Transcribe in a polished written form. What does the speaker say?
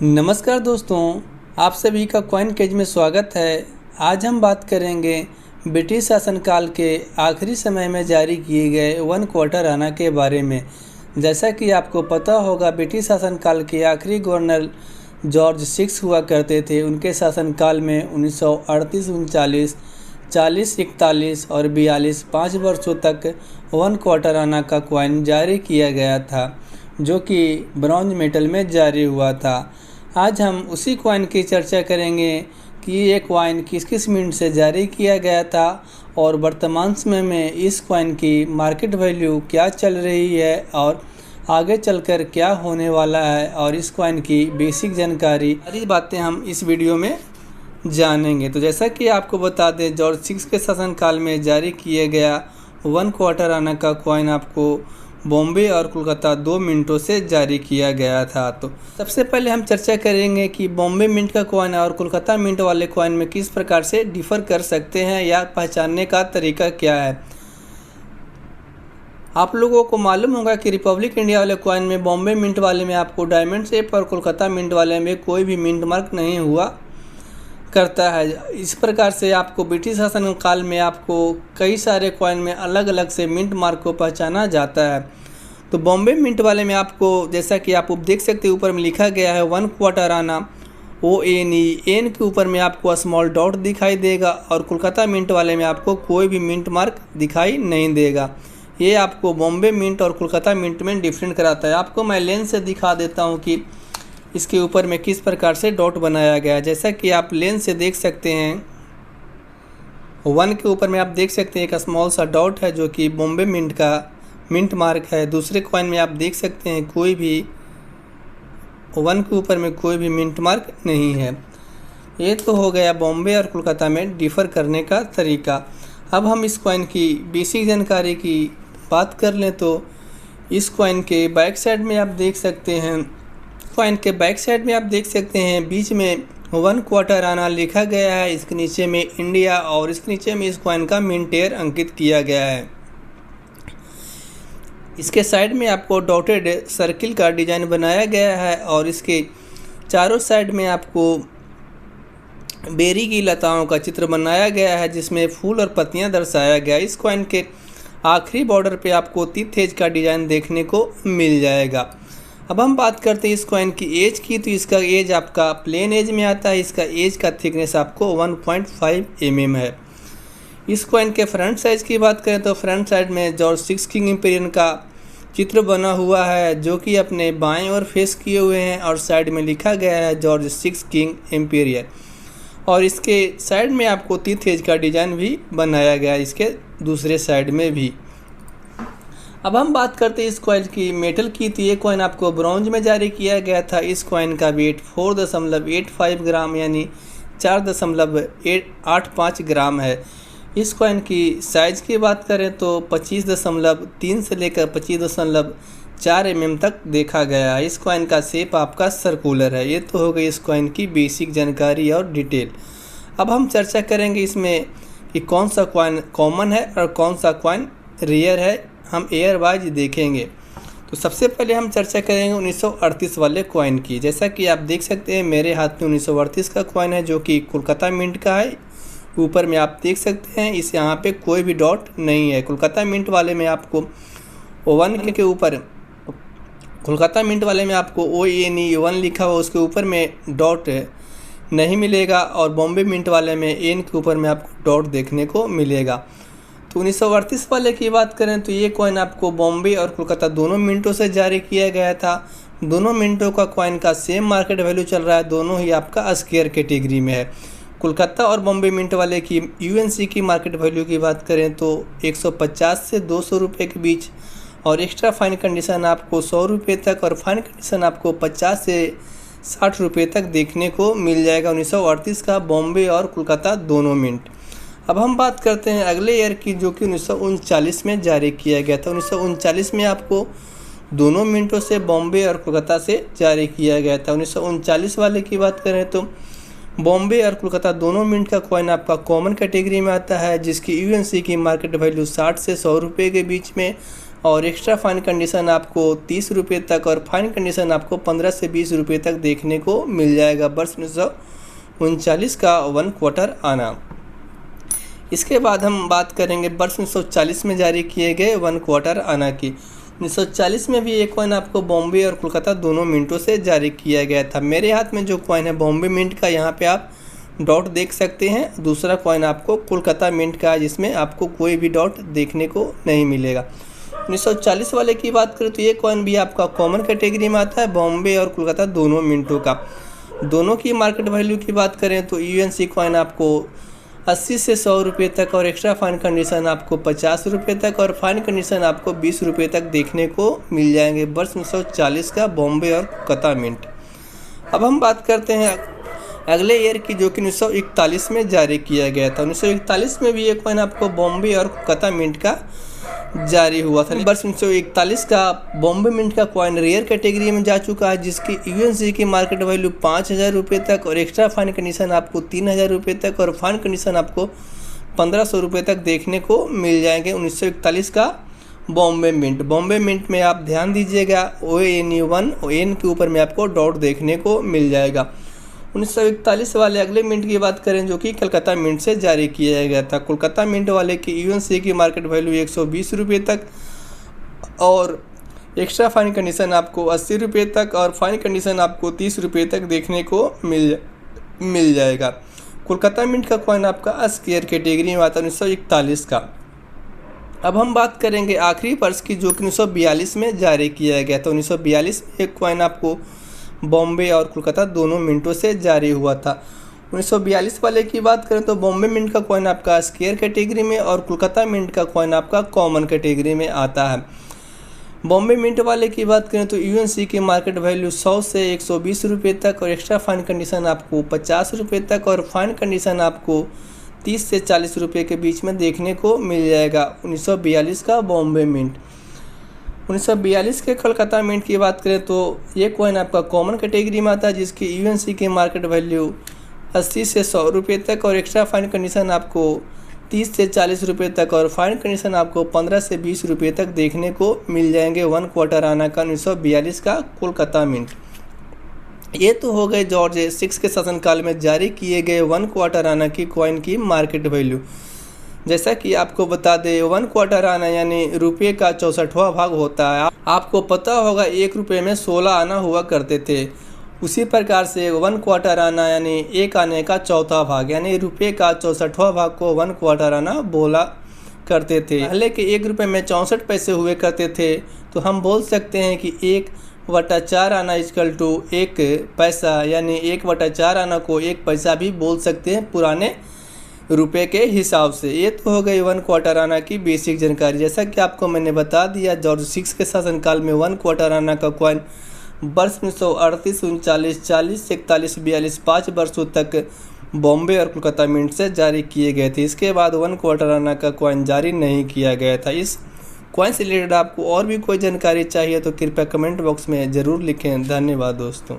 नमस्कार दोस्तों, आप सभी का कॉइन केज में स्वागत है। आज हम बात करेंगे ब्रिटिश शासनकाल के आखिरी समय में जारी किए गए 1 क्वार्टर आना के बारे में। जैसा कि आपको पता होगा, ब्रिटिश शासनकाल के आखिरी गवर्नर जॉर्ज 6 हुआ करते थे। उनके शासनकाल में 1938, 39, 40, 41 और 42 5 वर्षों तक 1 क्वार्टर आना का कॉइन जारी किया गया था, जो कि ब्रॉन्ज मेटल में जारी हुआ था। आज हम उसी कॉइन की चर्चा करेंगे कि ये कॉइन किस किस मिंट से जारी किया गया था और वर्तमान समय में इस कॉइन की मार्केट वैल्यू क्या चल रही है और आगे चलकर क्या होने वाला है, और इस कॉइन की बेसिक जानकारी, सारी बातें हम इस वीडियो में जानेंगे। तो जैसा कि आपको बता दें, जॉर्ज 6 के शासनकाल में जारी किया गया 1 क्वार्टर आना का कॉइन आपको बॉम्बे और कोलकाता 2 मिंटों से जारी किया गया था। तो सबसे पहले हम चर्चा करेंगे कि बॉम्बे मिंट का कॉइन और कोलकाता मिंट वाले कॉइन में किस प्रकार से डिफ़र कर सकते हैं या पहचानने का तरीका क्या है। आप लोगों को मालूम होगा कि रिपब्लिक इंडिया वाले कॉइन में, बॉम्बे मिंट वाले में आपको डायमंड शेप और कोलकाता मिंट वाले में कोई भी मिंट मार्क नहीं हुआ करता है। इस प्रकार से आपको ब्रिटिश शासन काल में आपको कई सारे कॉइन में अलग अलग से मिंट मार्क को पहचाना जाता है। तो बॉम्बे मिंट वाले में आपको, जैसा कि आप देख सकते हैं, ऊपर में लिखा गया है 1 क्वार्टर आना ONE, एन के ऊपर में आपको स्मॉल डॉट दिखाई देगा। और कोलकाता मिंट वाले में आपको कोई भी मिंट मार्क दिखाई नहीं देगा। ये आपको बॉम्बे मिंट और कोलकाता मिंट में डिफरेंट कराता है। आपको मैं लेंस से दिखा देता हूँ कि इसके ऊपर में किस प्रकार से डॉट बनाया गया है। जैसा कि आप लेंस से देख सकते हैं, 1 के ऊपर में आप देख सकते हैं एक स्मॉल सा डॉट है, जो कि बॉम्बे मिंट का मिंट मार्क है। दूसरे कॉइन में आप देख सकते हैं कोई भी 1 के ऊपर में कोई भी मिंट मार्क नहीं है। ये तो हो गया बॉम्बे और कोलकाता में डिफ़र करने का तरीका। अब हम इस कॉइन की बेसिक जानकारी की बात कर लें तो इस कॉइन के बैक साइड में आप देख सकते हैं, कॉइन के बैक साइड में आप देख सकते हैं बीच में 1 क्वार्टर आना लिखा गया है। इसके नीचे में इंडिया और इसके नीचे में इस कॉइन का मिंट ईयर अंकित किया गया है। इसके साइड में आपको डॉटेड सर्किल का डिज़ाइन बनाया गया है और इसके चारों साइड में आपको बेरी की लताओं का चित्र बनाया गया है, जिसमें फूल और पत्तियां दर्शाया गया। इस कॉइन के आखिरी बॉर्डर पे आपको तीर्थ एज का डिज़ाइन देखने को मिल जाएगा। अब हम बात करते हैं इस कॉइन की एज की। तो इसका एज आपका प्लेन एज में आता है। इसका एज का थिकनेस आपको 1.5 mm है। इस कॉइन के फ्रंट साइज की बात करें तो फ्रंट साइड में जॉर्ज 6 किंग एम्पिरियन का चित्र बना हुआ है, जो कि अपने बाएं ओर फेस किए हुए हैं, और साइड में लिखा गया है जॉर्ज 6 किंग एम्पिरियन। और इसके साइड में आपको तीर्थ एज का डिज़ाइन भी बनाया गया है, इसके दूसरे साइड में भी। अब हम बात करते हैं इस कॉइन की मेटल की। तो ये कॉइन आपको ब्रॉन्ज में जारी किया गया था। इस कॉइन का वेट 4.85 ग्राम यानी 4.85 ग्राम है। इस कॉइन की साइज़ की बात करें तो 25.3 से लेकर 25.4 mm तक देखा गया है। इस कॉइन का शेप आपका सर्कुलर है। ये तो हो गई इस कॉइन की बेसिक जानकारी और डिटेल। अब हम चर्चा करेंगे इसमें कि कौन सा कॉइन कॉमन है और कौन सा कॉइन रेयर है। हम एयर वाइज देखेंगे। तो सबसे पहले हम चर्चा करेंगे 1938 वाले कॉइन की। जैसा कि आप देख सकते हैं मेरे हाथ में 1938 का कॉइन है, जो कि कोलकाता मिंट का है। ऊपर में आप देख सकते हैं इस यहाँ पे कोई भी डॉट नहीं है। कोलकाता मिंट वाले में आपको 1 के ऊपर, कोलकाता मिंट वाले में आपको ONE 1 लिखा हुआ, उसके ऊपर में डॉट नहीं मिलेगा। और बॉम्बे मिंट वाले में एन के ऊपर में आपको डॉट देखने को मिलेगा। तो 1938 वाले की बात करें तो ये कॉइन आपको बॉम्बे और कोलकाता दोनों मिंटों से जारी किया गया था। दोनों मिंटों का कॉइन का सेम मार्केट वैल्यू चल रहा है। दोनों ही आपका स्क्वायर कैटेगरी में है। कोलकाता और बॉम्बे मिंट वाले की UNC की मार्केट वैल्यू की बात करें तो 150 से 200 रुपये के बीच, और एक्स्ट्रा फाइन कंडीशन आपको 100 रुपये तक, और फाइन कंडीशन आपको 50 से 60 रुपये तक देखने को मिल जाएगा 1938 का बॉम्बे और कोलकाता दोनों मिंट। अब हम बात करते हैं अगले ईयर की, जो कि 1939 में जारी किया गया था। 1939 में आपको दोनों मिंटों से बॉम्बे और कोलकाता से जारी किया गया था। 1939 वाले की बात करें तो बॉम्बे और कोलकाता दोनों मिंट का कॉइन आपका कॉमन कैटेगरी में आता है, जिसकी UNC की मार्केट वैल्यू 60 से 100 रुपये के बीच में, और एक्स्ट्रा फाइन कंडीशन आपको 30 रुपये तक और फाइन कंडीशन आपको 15 से 20 रुपये तक देखने को मिल जाएगा वर्ष 1939 का 1 क्वार्टर आना। इसके बाद हम बात करेंगे वर्ष 1940 में जारी किए गए 1 क्वार्टर आना की। 1940 में भी एक कॉइन आपको बॉम्बे और कोलकाता दोनों मिंटों से जारी किया गया था। मेरे हाथ में जो कॉइन है बॉम्बे मिंट का, यहाँ पे आप डॉट देख सकते हैं। दूसरा कॉइन आपको कोलकाता मिंट का है जिसमें आपको कोई भी डॉट देखने को नहीं मिलेगा। 1940 वाले की बात करें तो ये कॉइन भी आपका कॉमन कैटेगरी में आता है, बॉम्बे और कोलकाता दोनों मिंटों का। दोनों की मार्केट वैल्यू की बात करें तो यूएनसी कॉइन आपको 80 से 100 रुपये तक और एक्स्ट्रा फाइन कंडीशन आपको 50 रुपये तक और फाइन कंडीशन आपको 20 रुपये तक देखने को मिल जाएंगे वर्ष 1940 का बॉम्बे और कोलकाता मिंट। अब हम बात करते हैं अगले ईयर की, जो कि 1941 में जारी किया गया था। 1941 में भी एक कॉइन आपको बॉम्बे और कोलकाता मिंट का जारी हुआ था। वर्ष 1941 का बॉम्बे मिंट का कॉइन रेयर कैटेगरी में जा चुका है, जिसकी यूएनसी की मार्केट वैल्यू 5000 रुपये तक और एक्स्ट्रा फाइन कंडीशन आपको 3000 रुपये तक और फाइन कंडीशन आपको 1500 रुपये तक देखने को मिल जाएंगे। 1941 का बॉम्बे मिंट में आप ध्यान दीजिएगा, ONU1 ON के ऊपर में आपको डॉट देखने को मिल जाएगा। 1941 वाले अगले मिंट की बात करें जो कि कलकत्ता मिंट से जारी किया गया था। कोलकाता मिंट वाले की यूएनसी की मार्केट वैल्यू 120 रुपये तक और एक्स्ट्रा फाइन कंडीशन आपको 80 रुपये तक और फाइन कंडीशन आपको 30 रुपये तक देखने को मिल जाएगा। कोलकाता मिंट का कॉइन आपका स्क्वायर कैटेगरी में आता है 1941 का। अब हम बात करेंगे आखिरी वर्ष की, जो कि 1942 में जारी किया गया था। 1942 में एक कॉइन आपको बॉम्बे और कोलकाता दोनों मिंटों से जारी हुआ था। 1942 वाले की बात करें तो बॉम्बे मिंट का कॉइन आपका स्क्वायर कैटेगरी में और कोलकाता मिंट का कॉइन आपका कॉमन कैटेगरी में आता है। बॉम्बे मिंट वाले की बात करें तो यूएनसी की मार्केट वैल्यू 100 से 120 रुपये तक और एक्स्ट्रा फाइन कंडीशन आपको 50 रुपये तक और फाइन कंडीशन आपको 30 से 40 रुपये के बीच में देखने को मिल जाएगा। 1942 का बॉम्बे मिंट। 1942 के कोलकाता मिंट की बात करें तो ये कॉइन आपका कॉमन कैटेगरी में आता है, जिसकी यूएनसी की मार्केट वैल्यू 80 से 100 रुपये तक और एक्स्ट्रा फाइन कंडीशन आपको 30 से 40 रुपये तक और फाइन कंडीशन आपको 15 से 20 रुपये तक देखने को मिल जाएंगे 1 क्वार्टर आना का 1942 का कोलकाता मिंट। ये तो हो गए जॉर्ज 6 के शासनकाल में जारी किए गए 1 क्वार्टर आना की कॉइन की मार्केट वैल्यू। जैसा कि आपको बता दें 1 क्वार्टर आना यानी रुपये का 64वां भाग होता है। आपको पता होगा 1 रुपये में 16 आना हुआ करते थे। उसी प्रकार से 1 क्वार्टर आना यानी 1 आने का चौथा भाग यानी रुपये का 64वां भाग को 1 क्वार्टर आना बोला करते थे। पहले के 1 रुपये में 64 पैसे हुए करते थे, तो हम बोल सकते हैं कि 1/4 आना इक्वल टू 1 पैसा, यानी 1/4 आना को 1 पैसा भी बोल सकते हैं पुराने रुपए के हिसाब से। ये तो हो गई 1 क्वार्टर आना की बेसिक जानकारी। जैसा कि आपको मैंने बता दिया, जॉर्ज 6 के शासनकाल में 1 क्वार्टर आना का कॉइन वर्ष 1938, 39, 40, 41, 42 5 वर्षों तक बॉम्बे और कोलकाता मिंट से जारी किए गए थे। इसके बाद 1 क्वार्टर आना का कॉइन जारी नहीं किया गया था। इस कॉइन से रिलेटेड आपको और भी कोई जानकारी चाहिए तो कृपया कमेंट बॉक्स में ज़रूर लिखें। धन्यवाद दोस्तों।